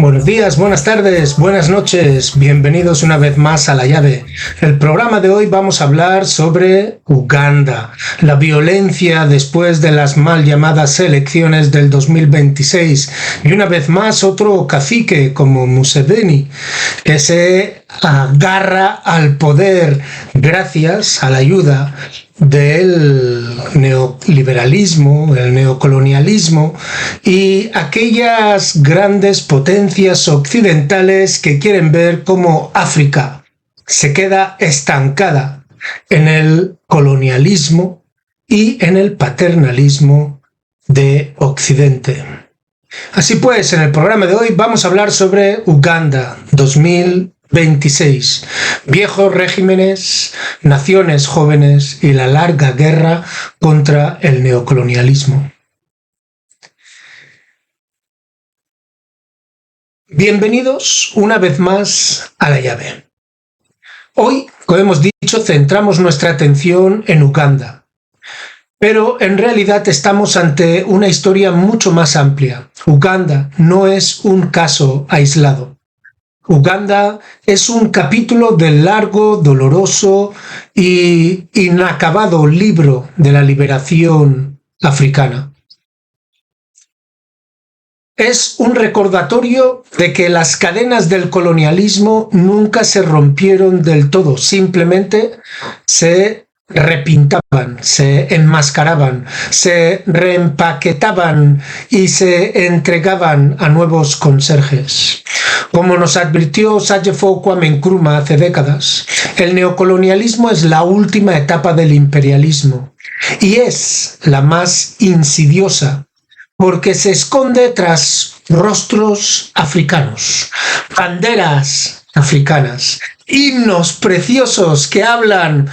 Buenos días, buenas tardes, buenas noches, bienvenidos una vez más a La Llave. El programa de hoy vamos a hablar sobre Uganda, la violencia después de las mal llamadas elecciones del 2026 y una vez más otro cacique como Museveni que se agarra al poder gracias a la ayuda del neoliberalismo, el neocolonialismo y aquellas grandes potencias occidentales que quieren ver cómo África se queda estancada en el colonialismo y en el paternalismo de Occidente. Así pues, en el programa de hoy vamos a hablar sobre Uganda 2026, viejos regímenes, naciones jóvenes y la larga guerra contra el neocolonialismo. Bienvenidos una vez más a La Llave. Hoy, como hemos dicho, centramos nuestra atención en Uganda. Pero en realidad estamos ante una historia mucho más amplia. Uganda no es un caso aislado. Uganda es un capítulo del largo, doloroso y inacabado libro de la liberación africana. Es un recordatorio de que las cadenas del colonialismo nunca se rompieron del todo, simplemente se repintaban, se enmascaraban, se reempaquetaban y se entregaban a nuevos conserjes. Como nos advirtió Sajefo Kwame Nkrumah hace décadas, el neocolonialismo es la última etapa del imperialismo y es la más insidiosa porque se esconde tras rostros africanos, banderas africanas, himnos preciosos que hablan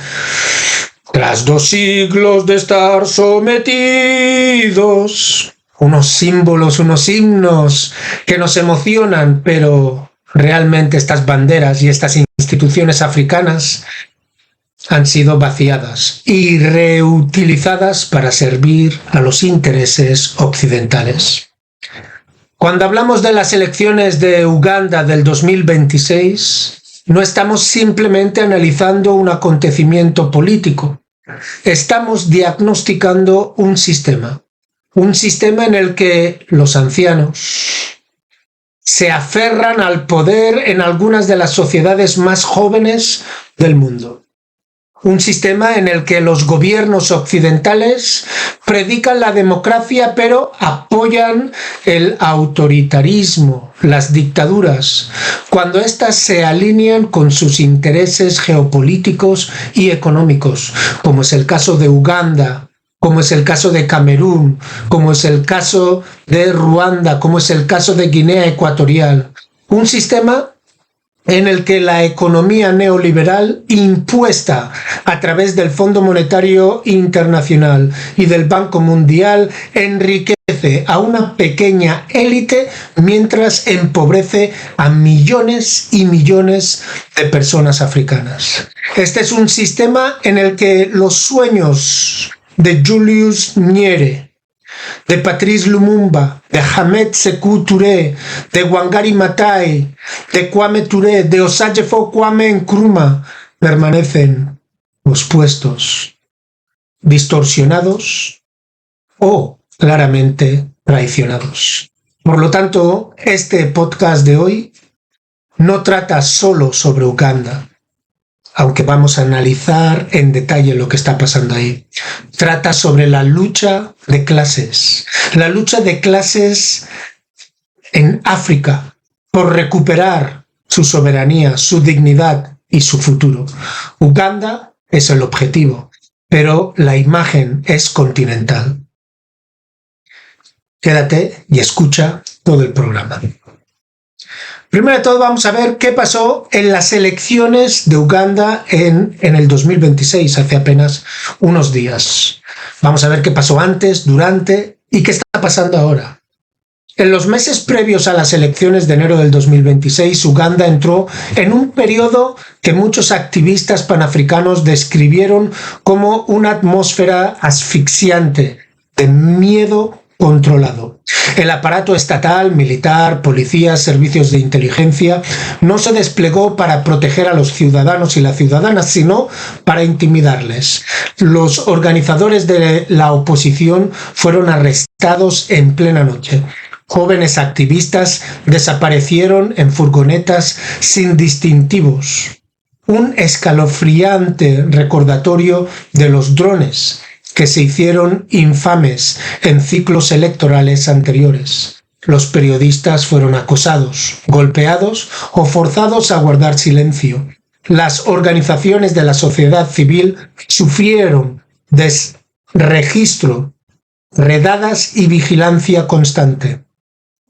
tras 2 siglos de estar sometidos. Unos símbolos, unos himnos que nos emocionan, pero realmente estas banderas y estas instituciones africanas han sido vaciadas y reutilizadas para servir a los intereses occidentales. Cuando hablamos de las elecciones de Uganda del 2026, no estamos simplemente analizando un acontecimiento político. Estamos diagnosticando un sistema en el que los ancianos se aferran al poder en algunas de las sociedades más jóvenes del mundo. Un sistema en el que los gobiernos occidentales predican la democracia pero apoyan el autoritarismo, las dictaduras, cuando éstas se alinean con sus intereses geopolíticos y económicos, como es el caso de Uganda, como es el caso de Camerún, como es el caso de Ruanda, como es el caso de Guinea Ecuatorial. Un sistema en el que la economía neoliberal impuesta a través del Fondo Monetario Internacional y del Banco Mundial enriquece a una pequeña élite mientras empobrece a millones y millones de personas africanas. Este es un sistema en el que los sueños de Julius Nyerere, de Patrice Lumumba, de Hamed Sékou Touré, de Wangari Maathai, de Kwame Touré, de Osajefo Kwame Nkrumah permanecen pospuestos, distorsionados o claramente traicionados. Por lo tanto, este podcast de hoy no trata solo sobre Uganda, aunque vamos a analizar en detalle lo que está pasando ahí. Trata sobre la lucha de clases en África por recuperar su soberanía, su dignidad y su futuro. Uganda es el objetivo, pero la imagen es continental. Quédate y escucha todo el programa. Primero de todo vamos a ver qué pasó en las elecciones de Uganda en el 2026, hace apenas unos días. Vamos a ver qué pasó antes, durante y qué está pasando ahora. En los meses previos a las elecciones de enero del 2026, Uganda entró en un periodo que muchos activistas panafricanos describieron como una atmósfera asfixiante, de miedo controlado. El aparato estatal, militar, policía, servicios de inteligencia no se desplegó para proteger a los ciudadanos y las ciudadanas, sino para intimidarles. Los organizadores de la oposición fueron arrestados en plena noche. Jóvenes activistas desaparecieron en furgonetas sin distintivos. Un escalofriante recordatorio de los drones que se hicieron infames en ciclos electorales anteriores. Los periodistas fueron acosados, golpeados o forzados a guardar silencio. Las organizaciones de la sociedad civil sufrieron desregistro, redadas y vigilancia constante.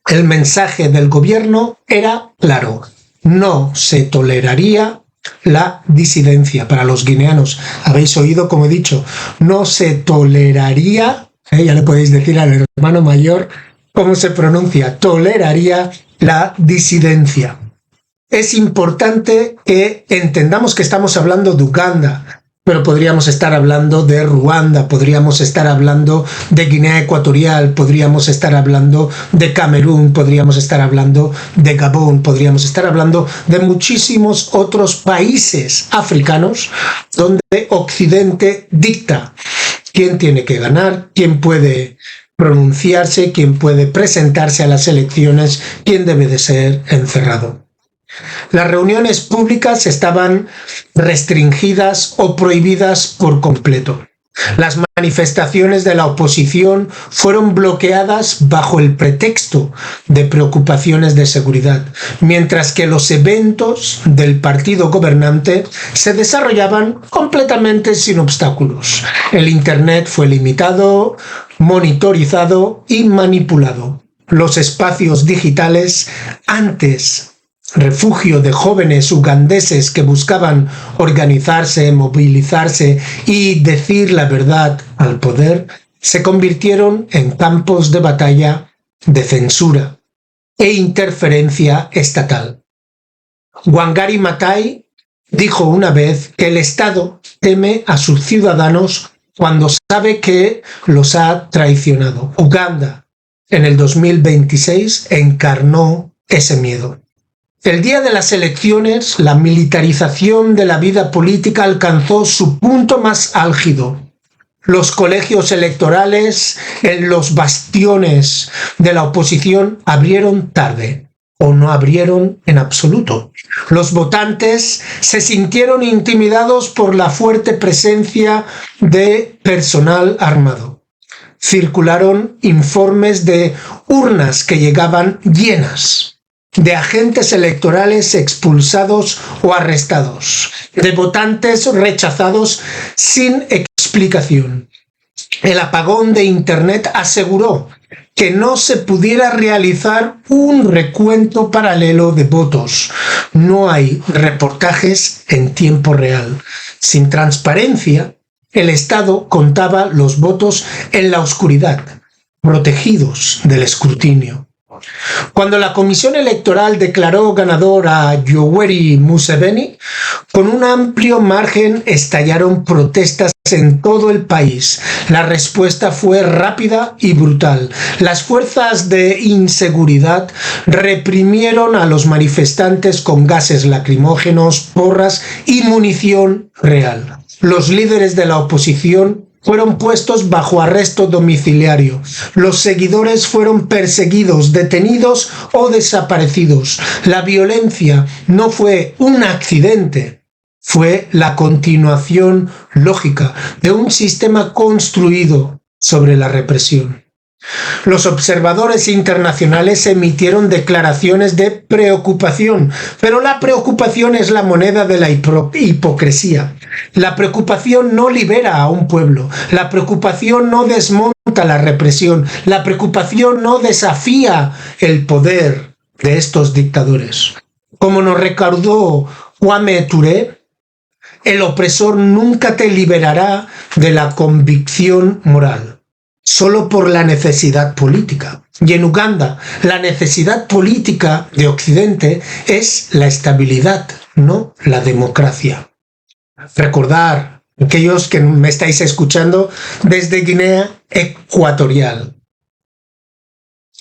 El mensaje del gobierno era claro: no se toleraría la disidencia. Para los guineanos, habéis oído, como he dicho, no se toleraría, ya le podéis decir al hermano mayor cómo se pronuncia, toleraría la disidencia. Es importante que entendamos que estamos hablando de Uganda, pero podríamos estar hablando de Ruanda, podríamos estar hablando de Guinea Ecuatorial, podríamos estar hablando de Camerún, podríamos estar hablando de Gabón, podríamos estar hablando de muchísimos otros países africanos donde Occidente dicta quién tiene que ganar, quién puede pronunciarse, quién puede presentarse a las elecciones, quién debe de ser encerrado. Las reuniones públicas estaban restringidas o prohibidas por completo. Las manifestaciones de la oposición fueron bloqueadas bajo el pretexto de preocupaciones de seguridad, mientras que los eventos del partido gobernante se desarrollaban completamente sin obstáculos. El Internet fue limitado, monitorizado y manipulado. Los espacios digitales, antes refugio de jóvenes ugandeses que buscaban organizarse, movilizarse y decir la verdad al poder, se convirtieron en campos de batalla de censura e interferencia estatal. Wangari Maathai dijo una vez que el Estado teme a sus ciudadanos cuando sabe que los ha traicionado. Uganda, en el 2026, encarnó ese miedo. El día de las elecciones, la militarización de la vida política alcanzó su punto más álgido. Los colegios electorales en los bastiones de la oposición abrieron tarde o no abrieron en absoluto. Los votantes se sintieron intimidados por la fuerte presencia de personal armado. Circularon informes de urnas que llegaban llenas, de agentes electorales expulsados o arrestados, de votantes rechazados sin explicación. El apagón de Internet aseguró que no se pudiera realizar un recuento paralelo de votos. No hay reportajes en tiempo real. Sin transparencia, el Estado contaba los votos en la oscuridad, protegidos del escrutinio. Cuando la Comisión Electoral declaró ganador a Yoweri Museveni, con un amplio margen estallaron protestas en todo el país. La respuesta fue rápida y brutal. Las fuerzas de inseguridad reprimieron a los manifestantes con gases lacrimógenos, porras y munición real. Los líderes de la oposición fueron puestos bajo arresto domiciliario. Los seguidores fueron perseguidos, detenidos o desaparecidos. La violencia no fue un accidente, fue la continuación lógica de un sistema construido sobre la represión. Los observadores internacionales emitieron declaraciones de preocupación, pero la preocupación es la moneda de la hipocresía. La preocupación no libera a un pueblo, la preocupación no desmonta la represión, la preocupación no desafía el poder de estos dictadores. Como nos recordó Kwame Ture, el opresor nunca te liberará de la convicción moral, solo por la necesidad política. Y en Uganda, la necesidad política de Occidente es la estabilidad, no la democracia. Recordar, aquellos que me estáis escuchando desde Guinea Ecuatorial,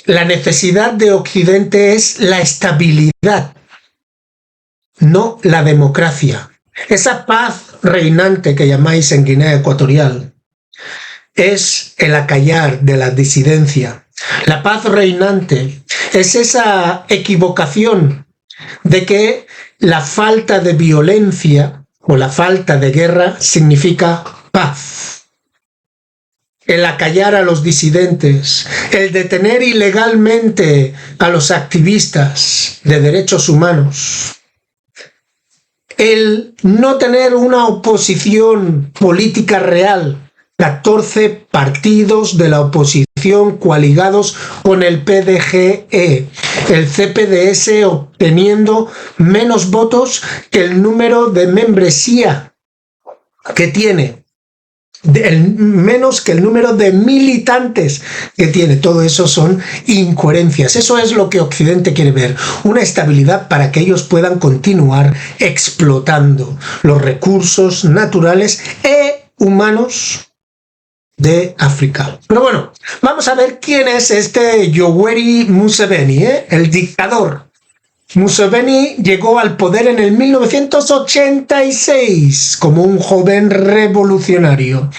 La necesidad de Occidente es la estabilidad, no la democracia. Esa paz reinante que llamáis en Guinea Ecuatorial es el acallar de la disidencia. La paz reinante es esa equivocación de que la falta de violencia o la falta de guerra significa paz. El acallar a los disidentes, el detener ilegalmente a los activistas de derechos humanos, el no tener una oposición política real, 14 partidos de la oposición coaligados con el PDGE, el CPDS obteniendo menos votos que el número de membresía que tiene, menos que el número de militantes que tiene. Todo eso son incoherencias. Eso es lo que Occidente quiere ver, una estabilidad para que ellos puedan continuar explotando los recursos naturales e humanos de África. Pero bueno, vamos a ver quién es este Yoweri Museveni, el dictador. Museveni llegó al poder en el 1986 como un joven revolucionario,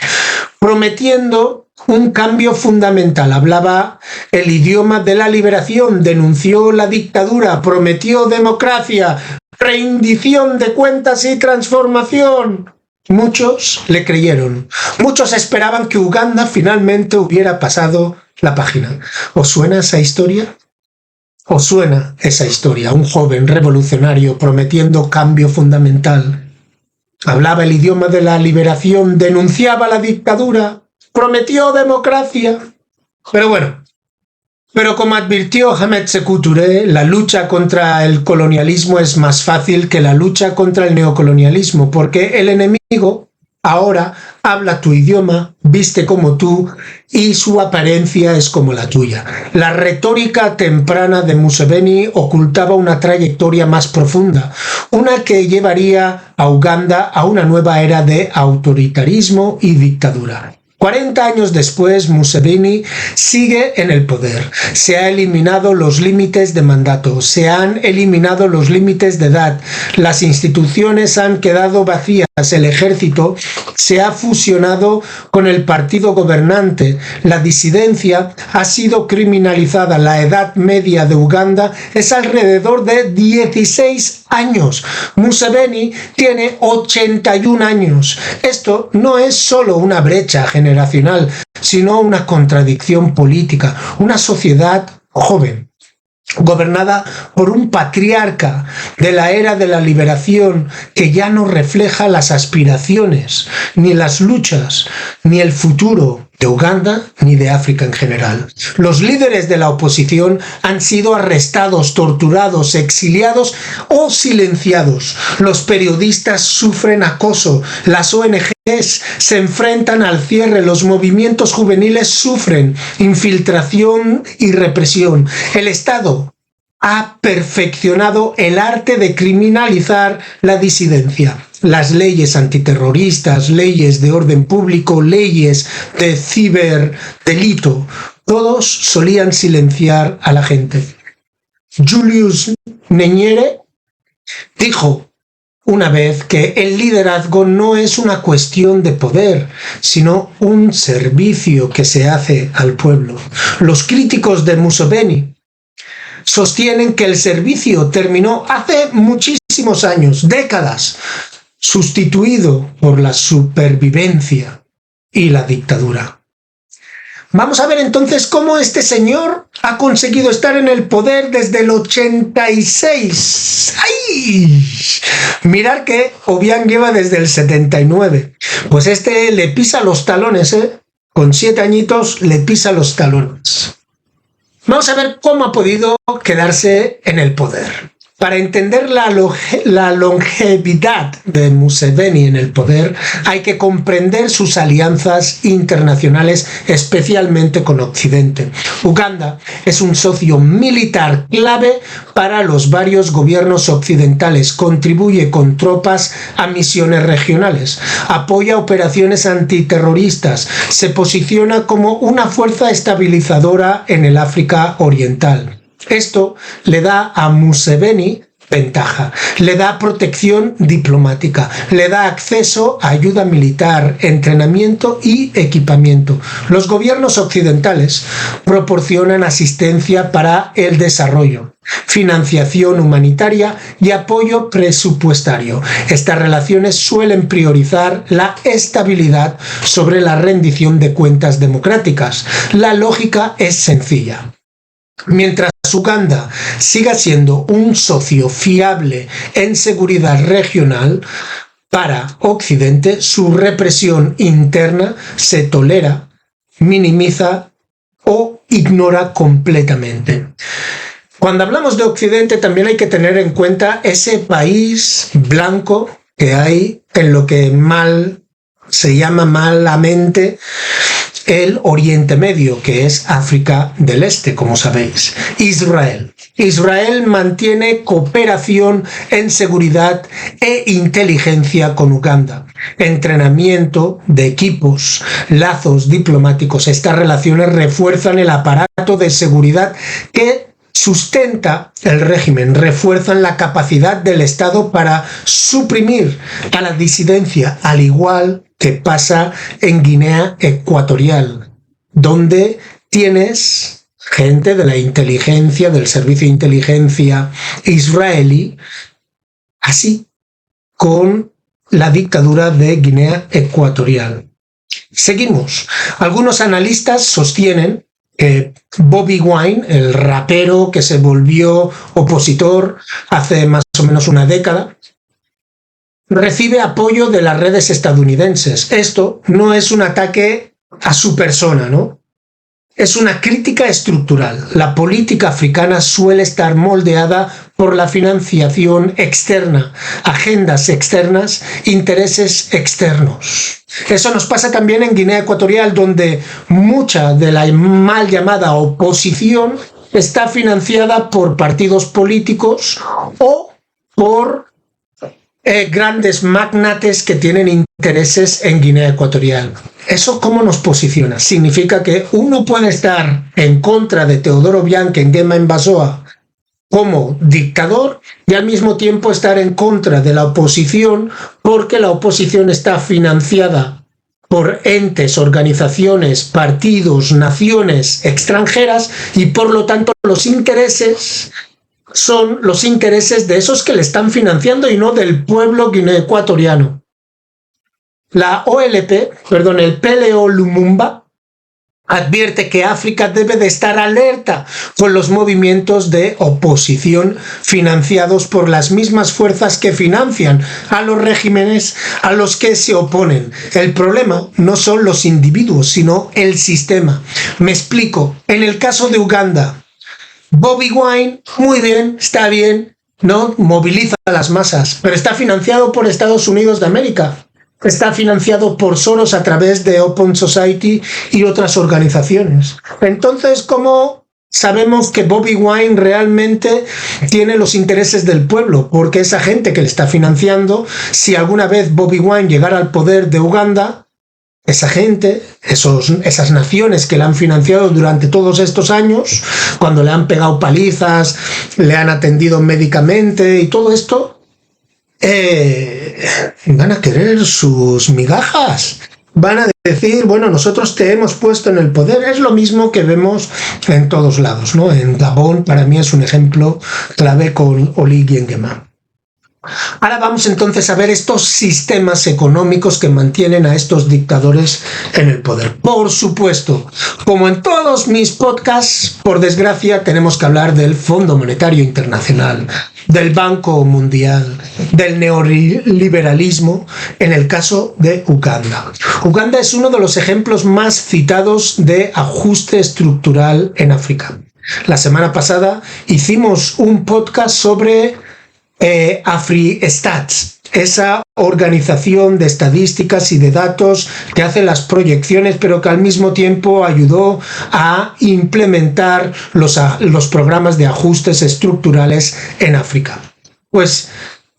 prometiendo un cambio fundamental. Hablaba el idioma de la liberación, denunció la dictadura, prometió democracia, rendición de cuentas y transformación. Muchos le creyeron. Muchos esperaban que Uganda finalmente hubiera pasado la página. ¿Os suena esa historia? ¿Os suena esa historia? Un joven revolucionario prometiendo cambio fundamental. Hablaba el idioma de la liberación, denunciaba la dictadura, prometió democracia. Pero bueno, como advirtió Hamed Sékou Touré, la lucha contra el colonialismo es más fácil que la lucha contra el neocolonialismo, porque el enemigo ahora habla tu idioma, viste como tú y su apariencia es como la tuya. La retórica temprana de Museveni ocultaba una trayectoria más profunda, una que llevaría a Uganda a una nueva era de autoritarismo y dictadura. 40 años después, Museveni sigue en el poder. Se han eliminado los límites de mandato, se han eliminado los límites de edad, las instituciones han quedado vacías, el ejército se ha fusionado con el partido gobernante, la disidencia ha sido criminalizada, la edad media de Uganda es alrededor de 16 años. Museveni tiene 81 años. Esto no es solo una brecha generacional, sino una contradicción política, una sociedad joven, gobernada por un patriarca de la era de la liberación que ya no refleja las aspiraciones, ni las luchas, ni el futuro de Uganda ni de África en general. Los líderes de la oposición han sido arrestados, torturados, exiliados o silenciados. Los periodistas sufren acoso, las ONGs se enfrentan al cierre, los movimientos juveniles sufren infiltración y represión. El Estado ha perfeccionado el arte de criminalizar la disidencia. Las leyes antiterroristas, leyes de orden público, leyes de ciberdelito, todos solían silenciar a la gente. Julius Nyerere dijo una vez que el liderazgo no es una cuestión de poder, sino un servicio que se hace al pueblo. Los críticos de Museveni sostienen que el servicio terminó hace muchísimos años, décadas, sustituido por la supervivencia y la dictadura. Vamos a ver entonces cómo este señor ha conseguido estar en el poder desde el 86. ¡Ay! Mirad que Obiang lleva desde el 79. Pues este le pisa los talones, ¿eh? Con 7 añitos le pisa los talones. Vamos a ver cómo ha podido quedarse en el poder. Para entender la longevidad de Museveni en el poder, hay que comprender sus alianzas internacionales, especialmente con Occidente. Uganda es un socio militar clave para los varios gobiernos occidentales, contribuye con tropas a misiones regionales, apoya operaciones antiterroristas, se posiciona como una fuerza estabilizadora en el África Oriental. Esto le da a Museveni ventaja, le da protección diplomática, le da acceso a ayuda militar, entrenamiento y equipamiento. Los gobiernos occidentales proporcionan asistencia para el desarrollo, financiación humanitaria y apoyo presupuestario. Estas relaciones suelen priorizar la estabilidad sobre la rendición de cuentas democráticas. La lógica es sencilla. Mientras Uganda siga siendo un socio fiable en seguridad regional para Occidente, su represión interna se tolera, minimiza o ignora completamente. Cuando hablamos de Occidente también hay que tener en cuenta ese país blanco que hay en lo que se llama malamente el Oriente Medio, que es África del Este, como sabéis. Israel. Israel mantiene cooperación en seguridad e inteligencia con Uganda. Entrenamiento de equipos, lazos diplomáticos. Estas relaciones refuerzan el aparato de seguridad que sustenta el régimen, refuerzan la capacidad del Estado para suprimir a la disidencia, al igual que pasa en Guinea Ecuatorial, donde tienes gente de la inteligencia, del servicio de inteligencia israelí, así con la dictadura de Guinea Ecuatorial. Seguimos. Algunos analistas sostienen que Bobi Wine, el rapero que se volvió opositor hace más o menos una década, recibe apoyo de las redes estadounidenses. Esto no es un ataque a su persona, ¿no? Es una crítica estructural. La política africana suele estar moldeada por la financiación externa, agendas externas, intereses externos. Eso nos pasa también en Guinea Ecuatorial, donde mucha de la mal llamada oposición está financiada por partidos políticos o por grandes magnates que tienen intereses en Guinea Ecuatorial. ¿Eso cómo nos posiciona? Significa que uno puede estar en contra de Teodoro Obiang Nguema Mbasoa como dictador y al mismo tiempo estar en contra de la oposición, porque la oposición está financiada por entes, organizaciones, partidos, naciones extranjeras y por lo tanto los intereses son los intereses de esos que le están financiando y no del pueblo guineoecuatoriano. La OLP, el PLO Lumumba, advierte que África debe de estar alerta con los movimientos de oposición financiados por las mismas fuerzas que financian a los regímenes a los que se oponen. El problema no son los individuos, sino el sistema. Me explico. En el caso de Uganda, Bobi Wine, muy bien, está bien, ¿no? Moviliza a las masas, pero está financiado por Estados Unidos de América. Está financiado por Soros a través de Open Society y otras organizaciones. Entonces, ¿cómo sabemos que Bobi Wine realmente tiene los intereses del pueblo? Porque esa gente que le está financiando, si alguna vez Bobi Wine llegara al poder de Uganda, esa gente, esas naciones que le han financiado durante todos estos años, cuando le han pegado palizas, le han atendido médicamente y todo esto, van a querer sus migajas. Van a decir, bueno, nosotros te hemos puesto en el poder. Es lo mismo que vemos en todos lados, ¿no? En Gabón, para mí es un ejemplo clave con Oligui Nguema. Ahora vamos entonces a ver estos sistemas económicos que mantienen a estos dictadores en el poder. Por supuesto, como en todos mis podcasts, por desgracia, tenemos que hablar del Fondo Monetario Internacional, del Banco Mundial, del neoliberalismo, en el caso de Uganda. Uganda es uno de los ejemplos más citados de ajuste estructural en África. La semana pasada hicimos un podcast sobre AfriStats, esa organización de estadísticas y de datos que hace las proyecciones, pero que al mismo tiempo ayudó a implementar los programas de ajustes estructurales en África. Pues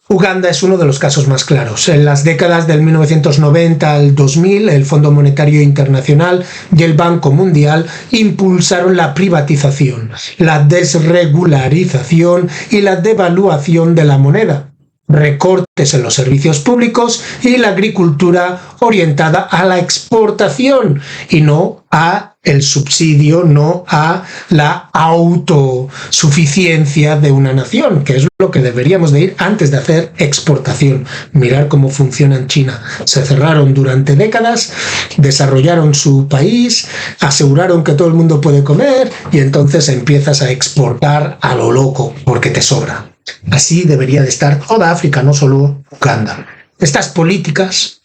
Uganda es uno de los casos más claros. En las décadas del 1990 al 2000, el Fondo Monetario Internacional y el Banco Mundial impulsaron la privatización, la desregularización y la devaluación de la moneda, recortes en los servicios públicos y la agricultura orientada a la exportación y no a el subsidio, no a la autosuficiencia de una nación, que es lo que deberíamos de ir antes de hacer exportación. Mirar cómo funciona en China. Se cerraron durante décadas, desarrollaron su país, aseguraron que todo el mundo puede comer y entonces empiezas a exportar a lo loco porque te sobra. Así debería de estar toda África, no solo Uganda. Estas políticas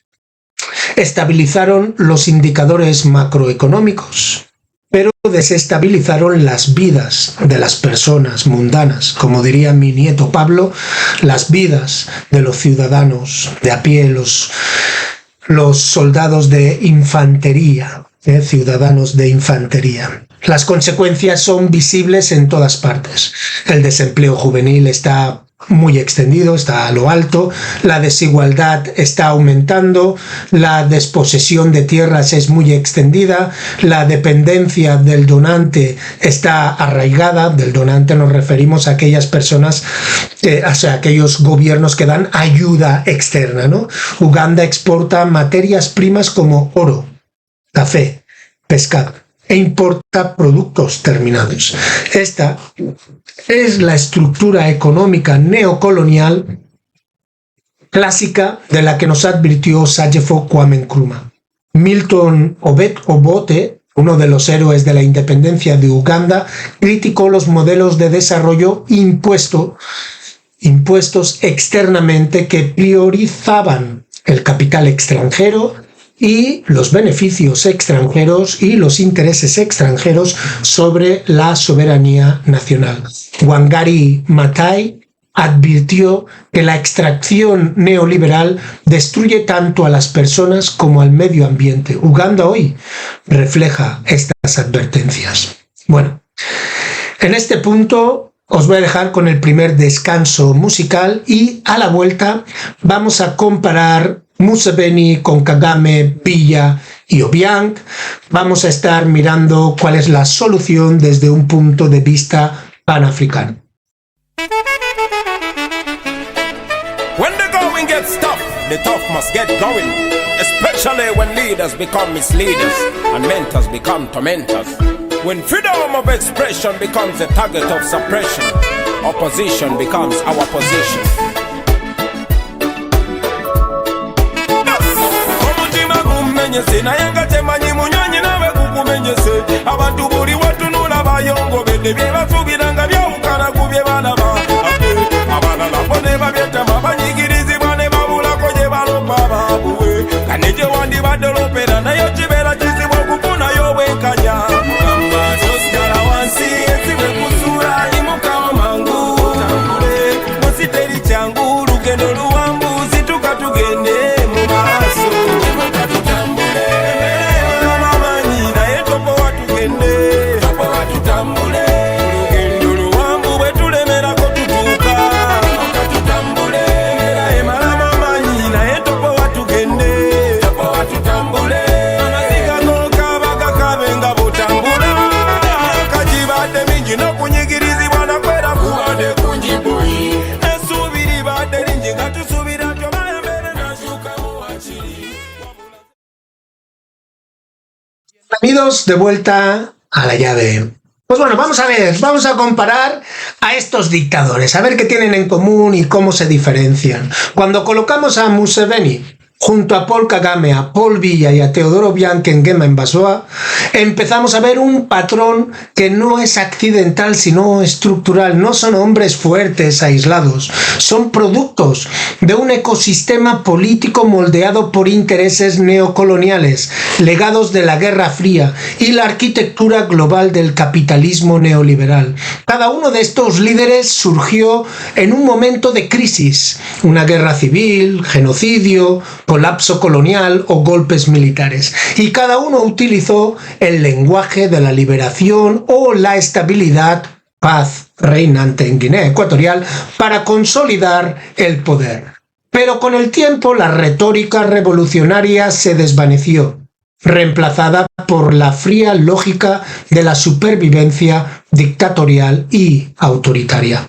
estabilizaron los indicadores macroeconómicos, pero desestabilizaron las vidas de las personas mundanas, como diría mi nieto Pablo, las vidas de los ciudadanos de a pie, los soldados de infantería, ciudadanos de infantería. Las consecuencias son visibles en todas partes. El desempleo juvenil está muy extendido, está a lo alto, la desigualdad está aumentando, la desposesión de tierras es muy extendida, la dependencia del donante está arraigada. Del donante nos referimos a aquellas personas, aquellos gobiernos que dan ayuda externa, ¿no? Uganda exporta materias primas como oro, café, pescado e importa productos terminados. Esta es la estructura económica neocolonial clásica de la que nos advirtió Sajefo Kwame Nkrumah. Milton Obote, uno de los héroes de la independencia de Uganda, criticó los modelos de desarrollo impuestos externamente que priorizaban el capital extranjero y los beneficios extranjeros y los intereses extranjeros sobre la soberanía nacional. Wangari Maathai advirtió que la extracción neoliberal destruye tanto a las personas como al medio ambiente. Uganda hoy refleja estas advertencias. Bueno, en este punto os voy a dejar con el primer descanso musical y a la vuelta vamos a comparar Museveni con Kagame, Biya y Obiang. Vamos a estar mirando cuál es la solución desde un punto de vista panafricano. When the going gets tough, the tough must get going. Especially when leaders become misleaders and mentors become tormentors. When freedom of expression becomes a target of suppression, opposition becomes our position. Nayenga temanyi munyonyi nawe kukumenyese abantu buli watunula bayongobedde bye basubiranga byawukana ku bye balaba abalala bo ne babyetama banyigirizibwa ne babulako gye balomba baabuwe kane gye wandibadde lopera nayo kibeera kizibu okufunayo obwenkanya tosigala wansi ensibe kusuula imukawo mangu tambule munsi teri kyangu lugendo luwambu situka tugende mu maaso. Bienvenidos de vuelta a la llave. Pues bueno, vamos a comparar a estos dictadores, a ver qué tienen en común y cómo se diferencian. Cuando colocamos a Museveni junto a Paul Kagame, a Paul Biya y a Teodoro Obiang Nguema en Bazoa, empezamos a ver un patrón que no es accidental, sino estructural. No son hombres fuertes, aislados, son productos de un ecosistema político moldeado por intereses neocoloniales, legados de la Guerra Fría y la arquitectura global del capitalismo neoliberal. Cada uno de estos líderes surgió en un momento de crisis, una guerra civil, genocidio, colapso colonial o golpes militares, y cada uno utilizó el lenguaje de la liberación o la estabilidad, paz reinante en Guinea Ecuatorial, para consolidar el poder. Pero con el tiempo la retórica revolucionaria se desvaneció, reemplazada por la fría lógica de la supervivencia dictatorial y autoritaria.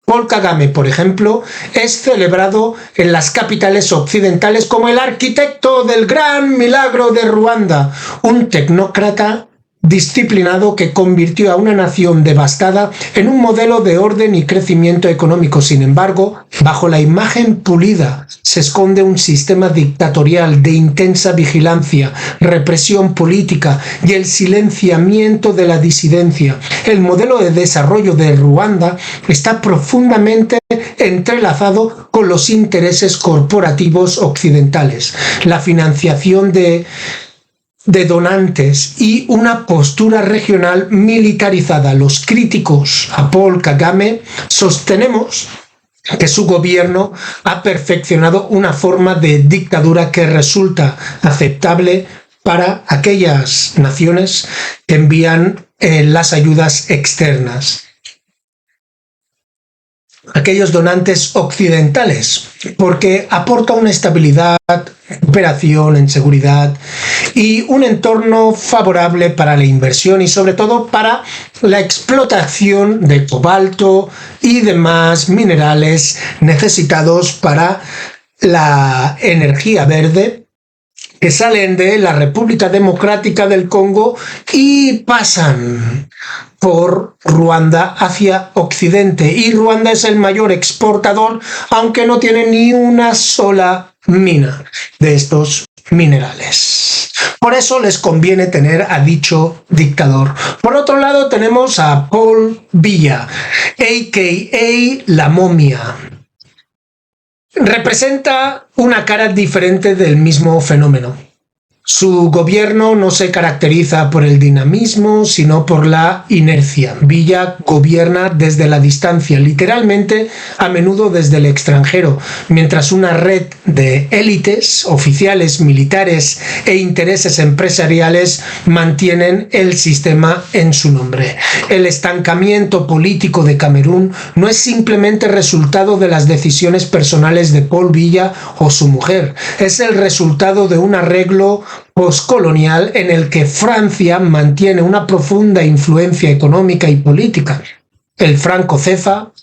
Paul Kagame, por ejemplo, es celebrado en las capitales occidentales como el arquitecto del gran milagro de Ruanda, un tecnócrata disciplinado que convirtió a una nación devastada en un modelo de orden y crecimiento económico. Sin embargo, bajo la imagen pulida se esconde un sistema dictatorial de intensa vigilancia, represión política y el silenciamiento de la disidencia. El modelo de desarrollo de Ruanda está profundamente entrelazado con los intereses corporativos occidentales, la financiación de donantes y una postura regional militarizada. Los críticos a Paul Kagame sostenemos que su gobierno ha perfeccionado una forma de dictadura que resulta aceptable para aquellas naciones que envían las ayudas externas, aquellos donantes occidentales, porque aporta una estabilidad, cooperación en seguridad y un entorno favorable para la inversión y sobre todo para la explotación de cobalto y demás minerales necesitados para la energía verde, que salen de la República Democrática del Congo y pasan por Ruanda hacia Occidente. Y Ruanda es el mayor exportador, aunque no tiene ni una sola mina de estos minerales. Por eso les conviene tener a dicho dictador. Por otro lado tenemos a Paul Biya, a.k.a. la momia. Representa una cara diferente del mismo fenómeno. Su gobierno no se caracteriza por el dinamismo, sino por la inercia. Biya gobierna desde la distancia, literalmente a menudo desde el extranjero, mientras una red de élites, oficiales, militares e intereses empresariales mantienen el sistema en su nombre. El estancamiento político de Camerún no es simplemente resultado de las decisiones personales de Paul Biya o su mujer, es el resultado de un arreglo postcolonial en el que Francia mantiene una profunda influencia económica y política. El franco CFA,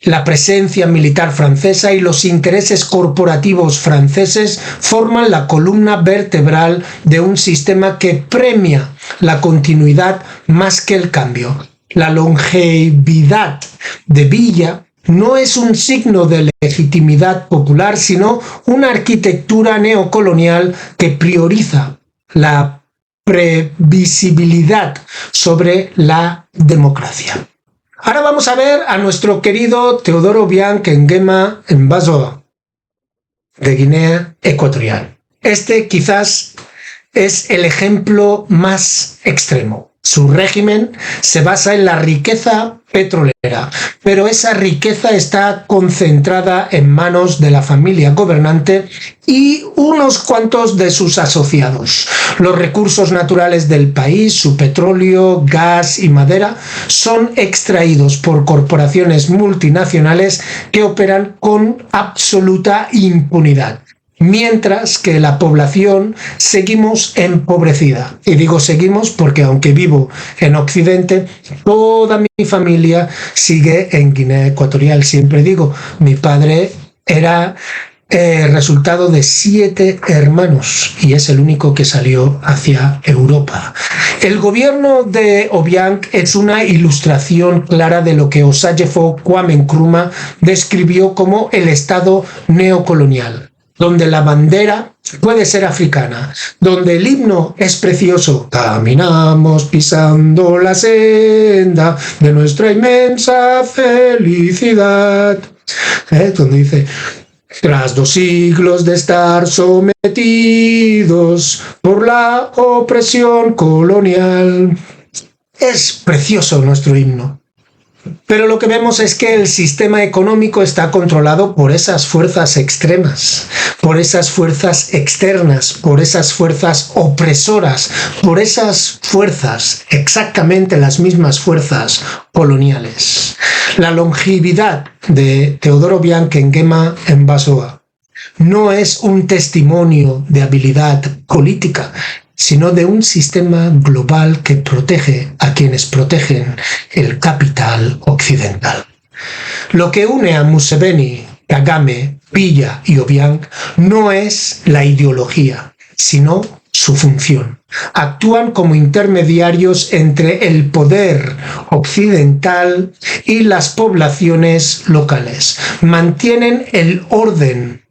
la presencia militar francesa y los intereses corporativos franceses forman la columna vertebral de un sistema que premia la continuidad más que el cambio. La longevidad de Biya no es un signo de legitimidad popular, sino una arquitectura neocolonial que prioriza la previsibilidad sobre la democracia. Ahora vamos a ver a nuestro querido Teodoro Obiang Nguema en Bazoa, de Guinea Ecuatorial. Este quizás es el ejemplo más extremo. Su régimen se basa en la riqueza petrolera, pero esa riqueza está concentrada en manos de la familia gobernante y unos cuantos de sus asociados. Los recursos naturales del país, su petróleo, gas y madera, son extraídos por corporaciones multinacionales que operan con absoluta impunidad. Mientras que la población seguimos empobrecida. Y digo seguimos porque aunque vivo en Occidente, toda mi familia sigue en Guinea Ecuatorial. Siempre digo, mi padre era resultado de 7 hermanos y es el único que salió hacia Europa. El gobierno de Obiang es una ilustración clara de lo que Osajyefo Kwame Nkrumah describió como el Estado neocolonial. donde la bandera puede ser africana, donde el himno es precioso. Caminamos pisando la senda de nuestra inmensa felicidad. Donde dice, tras 2 siglos de estar sometidos por la opresión colonial. Es precioso nuestro himno. Pero lo que vemos es que el sistema económico está controlado por esas fuerzas extremas, por esas fuerzas externas, por esas fuerzas opresoras, por esas fuerzas, exactamente las mismas fuerzas coloniales. La longevidad de Teodoro Obiang Nguema Mbasoa no es un testimonio de habilidad política, sino de un sistema global que protege a quienes protegen el capital occidental. Lo que une a Museveni, Kagame, Biya y Obiang no es la ideología, sino su función. Actúan como intermediarios entre el poder occidental y las poblaciones locales. Mantienen el orden,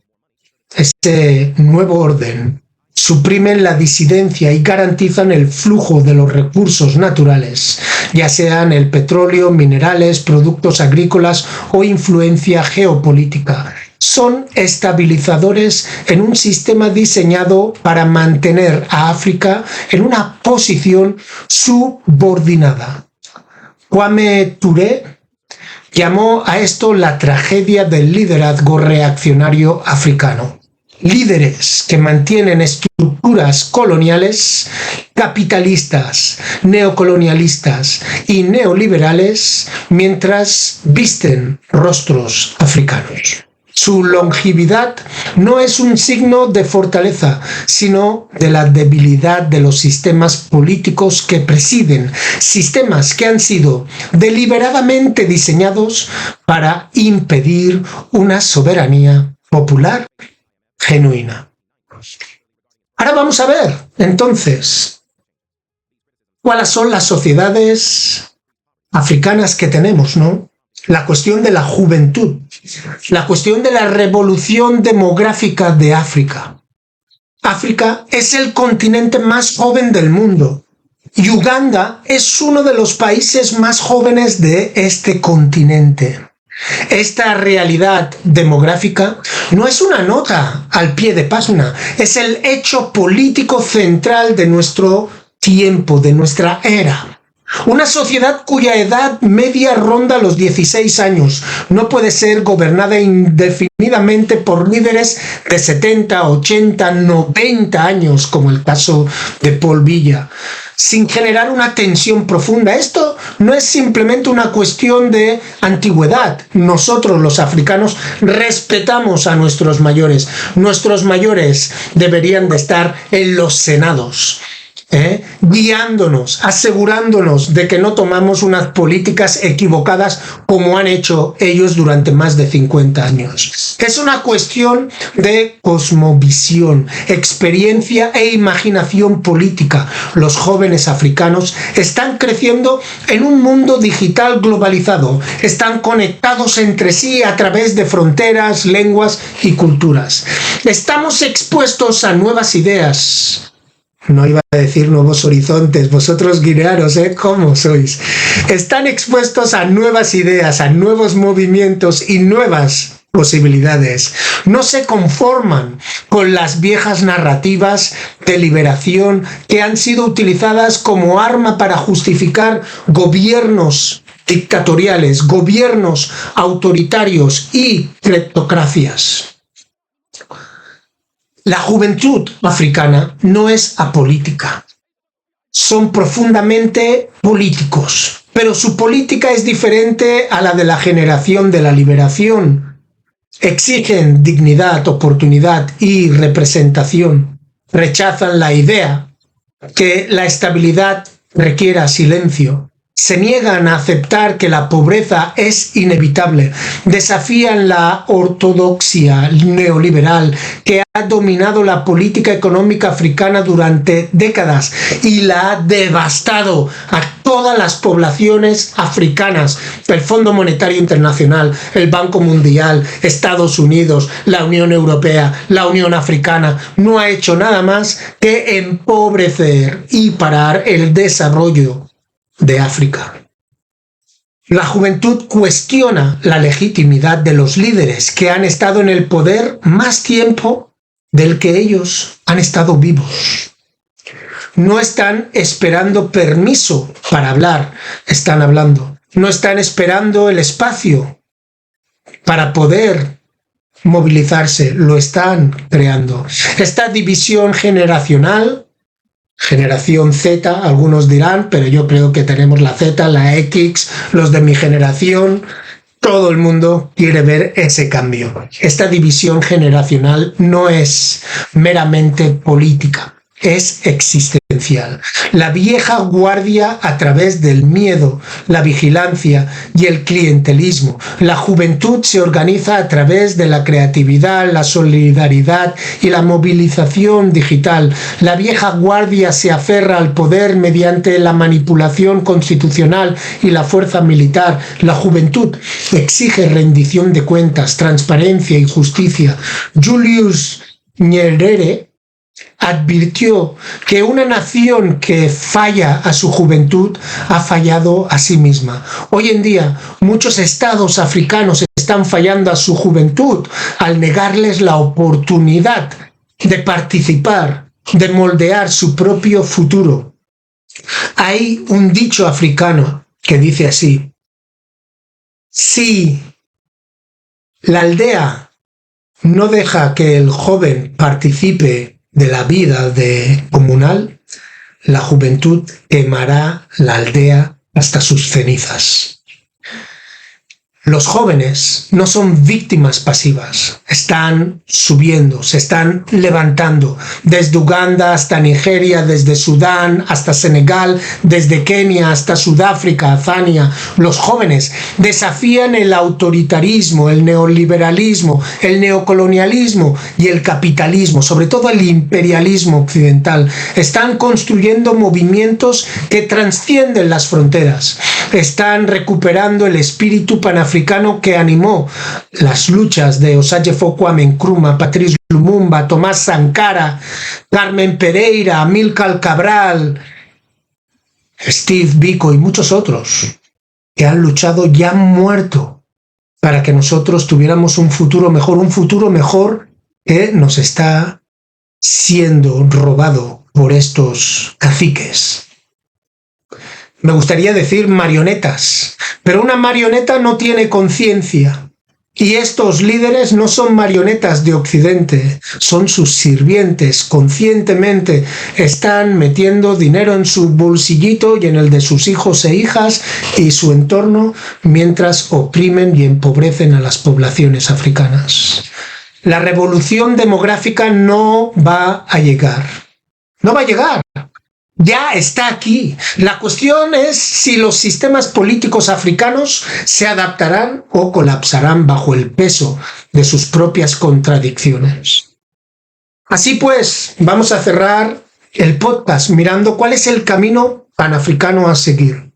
ese nuevo orden. Suprimen la disidencia y garantizan el flujo de los recursos naturales, ya sean el petróleo, minerales, productos agrícolas o influencia geopolítica. Son estabilizadores en un sistema diseñado para mantener a África en una posición subordinada. Kwame Ture llamó a esto la tragedia del liderazgo reaccionario africano. Líderes que mantienen estructuras coloniales, capitalistas, neocolonialistas y neoliberales mientras visten rostros africanos. Su longevidad no es un signo de fortaleza, sino de la debilidad de los sistemas políticos que presiden, sistemas que han sido deliberadamente diseñados para impedir una soberanía popular genuina. Ahora vamos a ver, entonces, cuáles son las sociedades africanas que tenemos, ¿no? La cuestión de la juventud, la cuestión de la revolución demográfica de África. África es el continente más joven del mundo y Uganda es uno de los países más jóvenes de este continente. Esta realidad demográfica no es una nota al pie de página, es el hecho político central de nuestro tiempo, de nuestra era. Una sociedad cuya edad media ronda los 16 años no puede ser gobernada indefinidamente por líderes de 70, 80, 90 años, como el caso de Paul Biya, sin generar una tensión profunda. Esto no es simplemente una cuestión de antigüedad. Nosotros, los africanos, respetamos a nuestros mayores. Nuestros mayores deberían de estar en los senados, guiándonos, asegurándonos de que no tomamos unas políticas equivocadas como han hecho ellos durante más de 50 años. Es una cuestión de cosmovisión, experiencia e imaginación política. Los jóvenes africanos están creciendo en un mundo digital globalizado, están conectados entre sí a través de fronteras, lenguas y culturas. Estamos expuestos a nuevas ideas. No iba a decir nuevos horizontes, vosotros guineanos, ¿cómo sois? Están expuestos a nuevas ideas, a nuevos movimientos y nuevas posibilidades. No se conforman con las viejas narrativas de liberación que han sido utilizadas como arma para justificar gobiernos dictatoriales, gobiernos autoritarios y cleptocracias. La juventud africana no es apolítica. Son profundamente políticos, pero su política es diferente a la de la generación de la liberación. Exigen dignidad, oportunidad y representación. Rechazan la idea que la estabilidad requiera silencio. se niegan a aceptar que la pobreza es inevitable, desafían la ortodoxia neoliberal que ha dominado la política económica africana durante décadas y la ha devastado a todas las poblaciones africanas. El Fondo Monetario Internacional, el Banco Mundial, Estados Unidos, la Unión Europea, la Unión Africana, no ha hecho nada más que empobrecer y parar el desarrollo de África. La juventud cuestiona la legitimidad de los líderes que han estado en el poder más tiempo del que ellos han estado vivos. No están esperando permiso para hablar, están hablando. No están esperando el espacio para poder movilizarse, lo están creando. Esta división generacional, generación Z, algunos dirán, pero yo creo que tenemos la Z, la X, los de mi generación, todo el mundo quiere ver ese cambio. Esta división generacional no es meramente política, es existencial. La vieja guardia a través del miedo, la vigilancia y el clientelismo. La juventud se organiza a través de la creatividad, la solidaridad y la movilización digital. La vieja guardia se aferra al poder mediante la manipulación constitucional y la fuerza militar. La juventud exige rendición de cuentas, transparencia y justicia. Julius Nyerere advirtió que una nación que falla a su juventud ha fallado a sí misma. Hoy en día, muchos estados africanos están fallando a su juventud al negarles la oportunidad de participar, de moldear su propio futuro. Hay un dicho africano que dice así: si la aldea no deja que el joven participe de la vida comunal, la juventud quemará la aldea hasta sus cenizas. Los jóvenes no son víctimas pasivas, están subiendo, se están levantando, desde Uganda hasta Nigeria, desde Sudán hasta Senegal, desde Kenia hasta Sudáfrica, Tanzania. Los jóvenes desafían el autoritarismo, el neoliberalismo, el neocolonialismo y el capitalismo, sobre todo el imperialismo occidental. Están construyendo movimientos que trascienden las fronteras, están recuperando el espíritu panafricano que animó las luchas de Osagyefo Kwame Nkrumah, Patrice Lumumba, Tomás Sankara, Carmen Pereira, Amílcar Cabral, Steve Biko y muchos otros que han luchado y han muerto para que nosotros tuviéramos un futuro mejor que nos está siendo robado por estos caciques. Me gustaría decir marionetas, pero una marioneta no tiene conciencia. Y estos líderes no son marionetas de Occidente, son sus sirvientes. Conscientemente están metiendo dinero en su bolsillito y en el de sus hijos e hijas y su entorno, mientras oprimen y empobrecen a las poblaciones africanas. La revolución demográfica no va a llegar. No va a llegar. Ya está aquí. La cuestión es si los sistemas políticos africanos se adaptarán o colapsarán bajo el peso de sus propias contradicciones. Así pues, vamos a cerrar el podcast mirando cuál es el camino panafricano a seguir.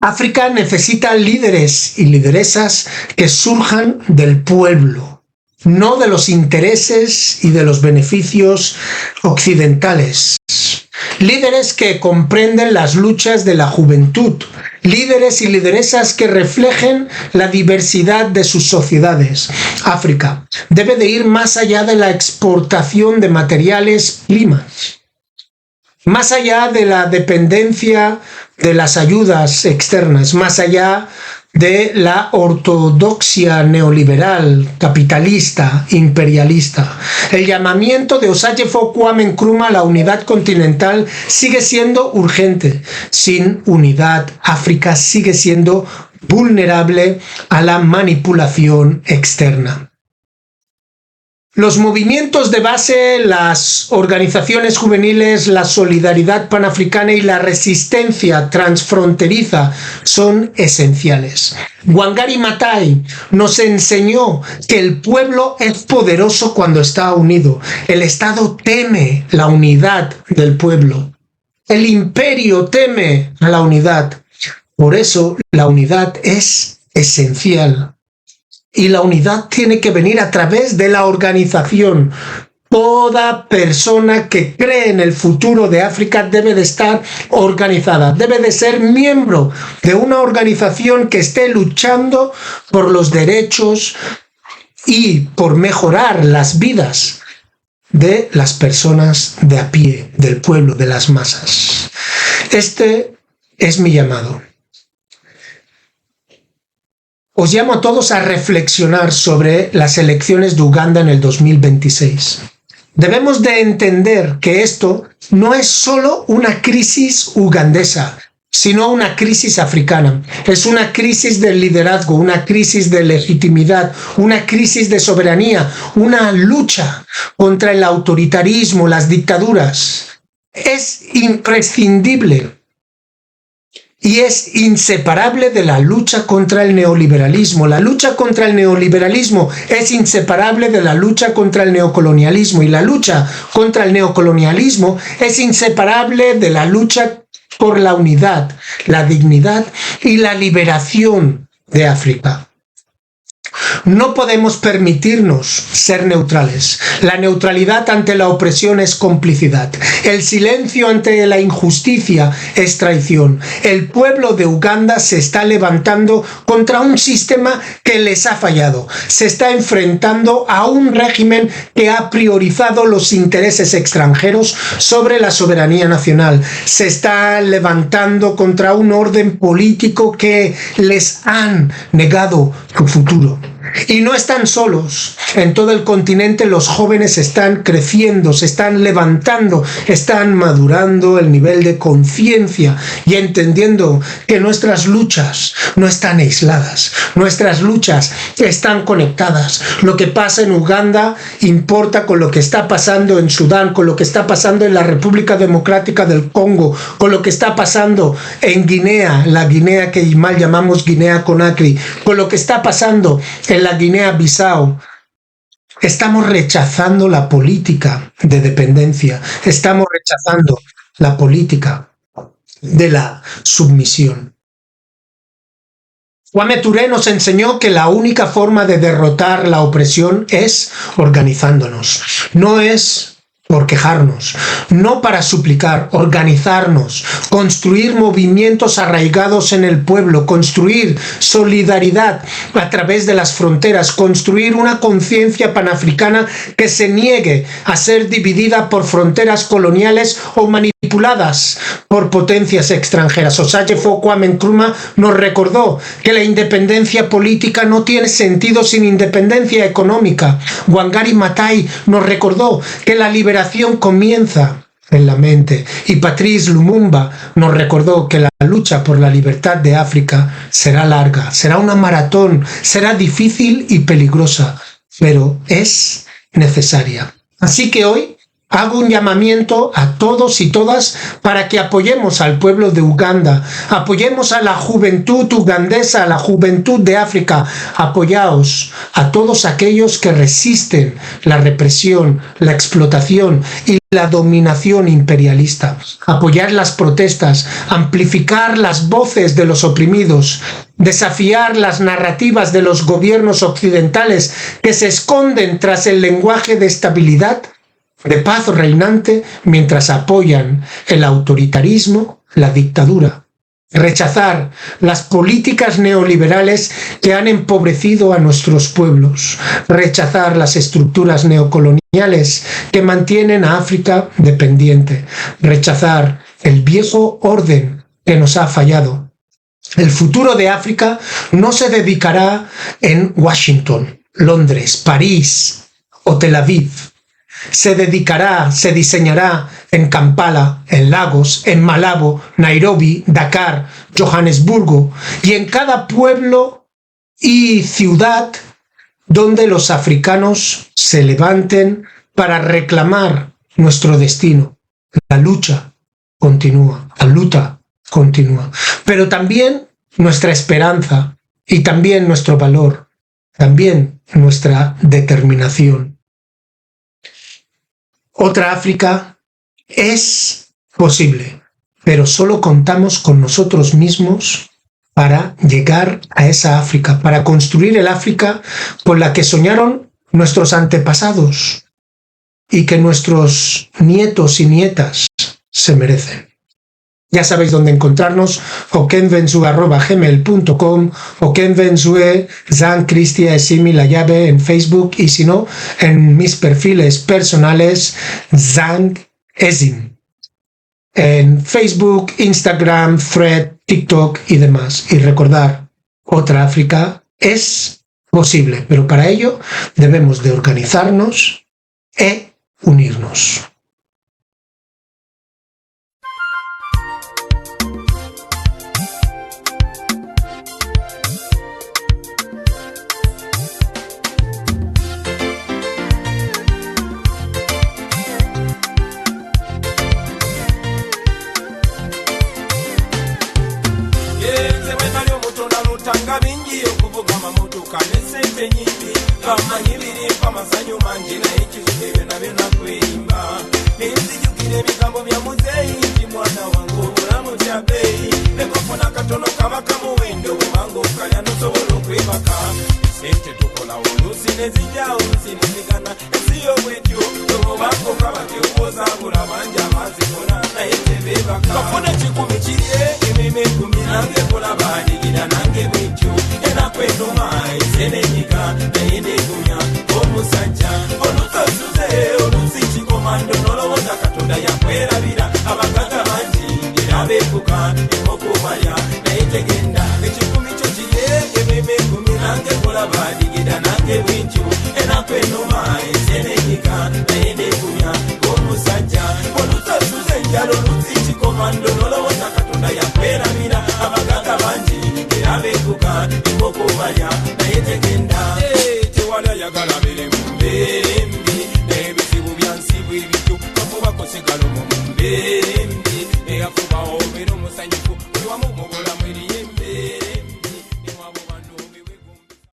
África necesita líderes y lideresas que surjan del pueblo, no de los intereses y de los beneficios occidentales. Líderes que comprenden las luchas de la juventud, líderes y lideresas que reflejen la diversidad de sus sociedades. África debe de ir más allá de la exportación de materiales primas, más allá de la dependencia de las ayudas externas, más allá de la ortodoxia neoliberal, capitalista, imperialista. El llamamiento de Osagyefo Kwame Nkrumah a la unidad continental sigue siendo urgente. Sin unidad, África sigue siendo vulnerable a la manipulación externa. Los movimientos de base, las organizaciones juveniles, la solidaridad panafricana y la resistencia transfronteriza son esenciales. Wangari Maathai nos enseñó que el pueblo es poderoso cuando está unido. El Estado teme la unidad del pueblo. El imperio teme la unidad. Por eso la unidad es esencial. Y la unidad tiene que venir a través de la organización. Toda persona que cree en el futuro de África debe de estar organizada, debe de ser miembro de una organización que esté luchando por los derechos y por mejorar las vidas de las personas de a pie, del pueblo, de las masas. Este es mi llamado. Os llamo a todos a reflexionar sobre las elecciones de Uganda en el 2026. Debemos de entender que esto no es solo una crisis ugandesa, sino una crisis africana. Es una crisis del liderazgo, una crisis de legitimidad, una crisis de soberanía, una lucha contra el autoritarismo, las dictaduras. Es imprescindible y es inseparable de la lucha contra el neoliberalismo. La lucha contra el neoliberalismo es inseparable de la lucha contra el neocolonialismo, y la lucha contra el neocolonialismo es inseparable de la lucha por la unidad, la dignidad y la liberación de África. No podemos permitirnos ser neutrales. La neutralidad ante la opresión es complicidad. El silencio ante la injusticia es traición. El pueblo de Uganda se está levantando contra un sistema que les ha fallado. Se está enfrentando a un régimen que ha priorizado los intereses extranjeros sobre la soberanía nacional. Se está levantando contra un orden político que les han negado su futuro. Y no están solos. En todo el continente los jóvenes están creciendo, se están levantando, están madurando el nivel de conciencia y entendiendo que nuestras luchas no están aisladas, nuestras luchas están conectadas. Lo que pasa en Uganda importa con lo que está pasando en Sudán, con lo que está pasando en la República Democrática del Congo, con lo que está pasando en Guinea, la Guinea que mal llamamos Guinea Conakry, con lo que está pasando en la Guinea-Bissau. Estamos rechazando la política de dependencia, estamos rechazando la política de la submisión. Kwame Ture nos enseñó que la única forma de derrotar la opresión es organizándonos, no es por quejarnos, no para suplicar, organizarnos, construir movimientos arraigados en el pueblo, construir solidaridad a través de las fronteras, construir una conciencia panafricana que se niegue a ser dividida por fronteras coloniales o manipuladas por potencias extranjeras. Osagyefo Kwame Nkrumah nos recordó que la independencia política no tiene sentido sin independencia económica. Wangari Maathai nos recordó que la liberación comienza en la mente, y Patrice Lumumba nos recordó que la lucha por la libertad de África será larga, será una maratón, será difícil y peligrosa, pero es necesaria. Así que hoy hago un llamamiento a todos y todas para que apoyemos al pueblo de Uganda, apoyemos a la juventud ugandesa, a la juventud de África, apoyaos a todos aquellos que resisten la represión, la explotación y la dominación imperialista, apoyar las protestas, amplificar las voces de los oprimidos, desafiar las narrativas de los gobiernos occidentales que se esconden tras el lenguaje de estabilidad, de paz reinante, mientras apoyan el autoritarismo, la dictadura. Rechazar las políticas neoliberales que han empobrecido a nuestros pueblos. Rechazar las estructuras neocoloniales que mantienen a África dependiente. Rechazar el viejo orden que nos ha fallado. El futuro de África no se dedicará en Washington, Londres, París o Tel Aviv. Se diseñará en Kampala, en Lagos, en Malabo, Nairobi, Dakar, Johannesburgo y en cada pueblo y ciudad donde los africanos se levanten para reclamar nuestro destino. La lucha continúa, la lucha continúa. Pero también nuestra esperanza y también nuestro valor, también nuestra determinación. Otra África es posible, pero solo contamos con nosotros mismos para llegar a esa África, para construir el África con la que soñaron nuestros antepasados y que nuestros nietos y nietas se merecen. Ya sabéis dónde encontrarnos, okenvensue@gmail.com, okenvensue, Zan Cristia Esimi La Llave en Facebook, y si no, en mis perfiles personales, Zan Esim, en Facebook, Instagram, Thread, TikTok y demás. Y recordar, otra África es posible, pero para ello debemos de organizarnos e unirnos. Tanga bingi okuvuga amamotoka n'essente nyingi bamanyi birimpa amasanyu mangi naye kizude byonna byonna kweyimba nenzijukira ebigambo bya muzeeyi nti mwana wange obulamu tya bbeeyi nekofuna katono kaba kamuwendo bwebanga okalya nosobola okwebaka esente tukola oluusi nezijjawo nsinizigana esiyo bwetyo obanga okaba teobooza bulabanja abazikola naye tebeebaka bafuna ekikumi kirye emima ekumi nange kola baadigira nange bwetyo enakwenuma ezenenyika naye negumya omusajja olusosuze olusi kikomando nolowooza katonda yakwerabira abagaga bangi era beefuka emokubalya naye tegenda ekikumi kyo kirye emima ekumi nange kola baadigira nange bwetyo enakwenuma ezenenyika naye negumya omusajja olusosuze enjala olusi kikomando nolowooza katonda yakwerabira abagaga bangi era beefuka emokubalya naye tegenda tewala yagala mbeere mbi n'ebizibu byansi bwe bityo bakuba kusigala mu mbeere